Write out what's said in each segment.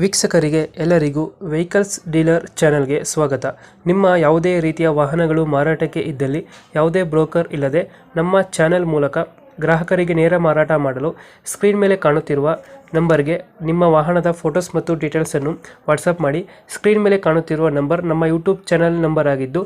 ವೀಕ್ಷಕರಿಗೆ ಎಲ್ಲರಿಗೂ vehicles dealer ಚಾನೆಲ್ಗೆ ಸ್ವಾಗತ. ನಿಮ್ಮ ಯಾವುದೇ ರೀತಿಯ ವಾಹನಗಳು ಮಾರಾಟಕ್ಕೆ ಇದ್ದಲ್ಲಿ ಯಾವುದೇ ಬ್ರೋಕರ್ ಇಲ್ಲದೆ ನಮ್ಮ ಚಾನೆಲ್ ಮೂಲಕ ಗ್ರಾಹಕರಿಗೆ ನೇರ ಮಾರಾಟ ಮಾಡಲು ಸ್ಕ್ರೀನ್ ಮೇಲೆ ಕಾಣುತ್ತಿರುವ ನಂಬರ್ಗೆ ನಿಮ್ಮ ವಾಹನದ ಫೋಟೋಸ್ ಮತ್ತು ಡೀಟೇಲ್ಸನ್ನು ವಾಟ್ಸಪ್ ಮಾಡಿ. ಸ್ಕ್ರೀನ್ ಮೇಲೆ ಕಾಣುತ್ತಿರುವ ನಂಬರ್ ನಮ್ಮ ಯೂಟ್ಯೂಬ್ ಚಾನೆಲ್ ನಂಬರ್ ಆಗಿದ್ದು,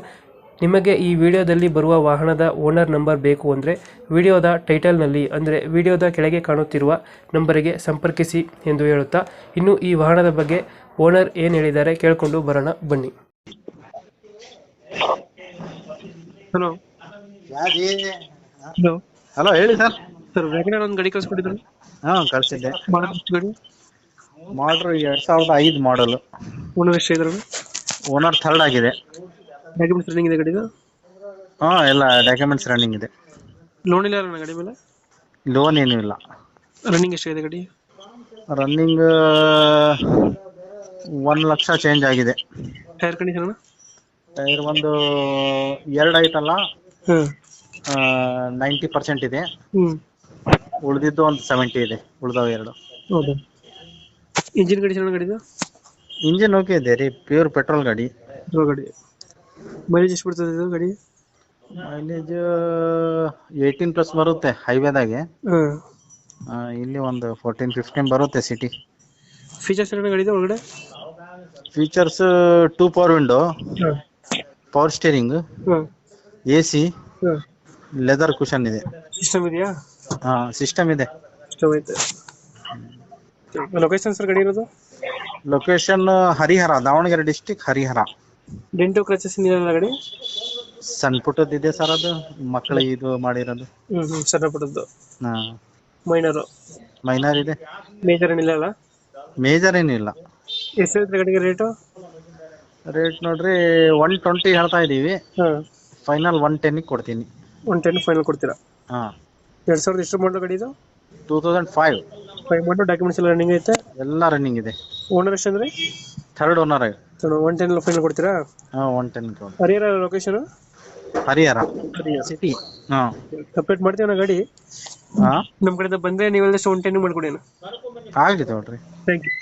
ನಿಮಗೆ ಈ ವಿಡಿಯೋದಲ್ಲಿ ಬರುವ ವಾಹನದ ಓನರ್ ನಂಬರ್ ಬೇಕು ಅಂದರೆ ವಿಡಿಯೋದ ಟೈಟಲ್ನಲ್ಲಿ ಅಂದರೆ ವಿಡಿಯೋದ ಕೆಳಗೆ ಕಾಣುತ್ತಿರುವ ನಂಬರಿಗೆ ಸಂಪರ್ಕಿಸಿ ಎಂದು ಹೇಳುತ್ತಾ, ಇನ್ನು ಈ ವಾಹನದ ಬಗ್ಗೆ ಓನರ್ ಏನು ಹೇಳಿದ್ದಾರೆ ಕೇಳಿಕೊಂಡು ಬರೋಣ ಬನ್ನಿ. ಹಲೋ ಹಲೋ ಹಲೋ ಹೇಳಿ ಸರ್. ಸರ್, ವ್ಯಾಗನರ್ ಒಂದು ಗಾಡಿ ಕಳಿಸ್ಕೊಟ್ಟಿದ್ರು. ಕಳಿಸಿದ್ದೆ. ಗಾಡಿ ಮಾಡ್ರು 2005 ಮಾಡಲ್. ಓನರ್ ಎಷ್ಟು ಇದ್ರು? ಓನರ್ ಥರ್ಡ್ ಆಗಿದೆ. ಡಾಕ್ಯುಮೆಂಟ್ಸ್ ರನ್ನಿಂಗ್ ಇದೆ ಗಾಡಿದು? ಎಲ್ಲ ಡಾಕ್ಯುಮೆಂಟ್ಸ್ ರನ್ನಿಂಗ್ ಇದೆ. ಲೋನ್ ಇಲ್ಲ ಅಣ್ಣ ಗಾಡಿ ಮೇಲೆ? ಲೋನ್ ಏನೂ ಇಲ್ಲ. ರನ್ನಿಂಗ್ ಎಷ್ಟಿದೆ ಗಾಡಿ? ರನ್ನಿಂಗ್ 1 ಲಕ್ಷ ಚೇಂಜ್ ಆಗಿದೆ. Tyre condition? ಟೈರ್ ಒಂದು 2 ಐತಲ್ಲ, ಹಾಂ 90% ಇದೆ. ಹ್ಞೂ ಉಳಿದಿದ್ದು ಒಂದು 70 ಇದೆ. ಉಳಿದವು 2. ಹೌದು. ಇಂಜಿನ್ ಕಂಡೀಷನ್ ಗಾಡಿದು? ಇಂಜಿನ್ ಓಕೆ ಇದೆ ರೀ, ಪ್ಯೂರ್ ಪೆಟ್ರೋಲ್ ಗಾಡಿ. ಗಾಡಿ ಮೈಲೇಜ್ ಎಷ್ಟು ಬಿಡ್ತದೆ ಇದು ಗಾಡಿ? ಮೈಲೇಜ್ 18+ ಬರುತ್ತೆ ಹೈವೇದಾಗೆ. ಹಾಂ. ಇಲ್ಲಿ ಒಂದು 14-15 ಬರುತ್ತೆ ಸಿಟಿ. ಫೀಚರ್ಸ್ ಏನೇನು ಗಾಡಿದೆ ಒಳಗಡೆ? ಫೀಚರ್ಸ್ 2 ಪವರ್ ವಿಂಡೋ, ಹಾಂ ಪವರ್ ಸ್ಟೀರಿಂಗ್, ಹಾಂ AC, ಹಾಂ. ಲೆದರ್ ಕುಷನ್ ಇದೆ. ಸಿಸ್ಟಮ್ ಇದೆಯಾ? ಸಿಸ್ಟಮ್ ಇದೆ. ಸಿಸ್ಟಮ್ ಐತೆ. ಲೊಕೇಶನ್ ಸರ್ ಗಾಡಿ ಇರೋದು? Location Harihara, Davanagere district Harihara. ಡೆಂಟೋ ಕ್ರಚಸ್ ಏನಿಲ್ಲ ಗಾಡಿ? ಸಣ್ಣ ಪುಟ್ಟದಿದೆ ಸರ್, ಅದು ಮಕ್ಕಳಿಗೆ ಇದು ಮಾಡಿರೋದು. ಸಣ್ಣ ಪುಟ್ಟದ್ದು. ಹಾ, ಮೈನರು? ಮೈನರ್ ಇದೆ. ಮೇಜರ್ ಏನಿಲ್ಲ ಅಲ್ಲ? ಮೇಜರ್ ಏನಿಲ್ಲ. ಎಷ್ಟು ಹೇಳ್ತೀರಿ ಗಾಡಿಗೆ ರೇಟು? ರೇಟ್ ನೋಡ್ರಿ 120 ಹೇಳ್ತಾ ಇದೀವಿ. ಹಾಂ. ಫೈನಲ್ 110 ಕೊಡ್ತೀನಿ. 110 ಫೈನಲ್ ಕೊಡ್ತೀರಾ? ಹಾಂ. 2000 ಎಷ್ಟು ಮಾಡಲು ಗಾಡಿ ಇದು? 2005. 5 ಮಾಡಲು, ಡಾಕ್ಯುಮೆಂಟ್ಸ್ ಎಲ್ಲ ರನ್ನಿಂಗ್ ಐತೆ? ಎಲ್ಲ ರನ್ನಿಂಗ್ ಇದೆ. ಓನರ್ ಎಷ್ಟು ಅಂದ್ರೆ? ಥರ್ಡ್ ಓನರ್ ಆಗಿ. 110 ಫೈನಲ್ ಕೊಡ್ತೀರಾ? 110 ಹರಿಹರ ಲೊಕೇಶನ್? ಹರಿಹರ ಸಿಟಿ. ಹಾಂ, ಸಪ್ರೇಟ್ ಮಾಡ್ತೀವಿ ನಾ ಗಾಡಿ. ಹಾಂ, ನಮ್ಮ ಕಡೆಯಿಂದ ಬಂದರೆ ನೀವೆಲ್ಲ 110 ಮಾಡ್ಕೊಡಿ ಅಣ್ಣ. ಆಗಲಿ ತಗೊಳ್ರಿ. Thank you.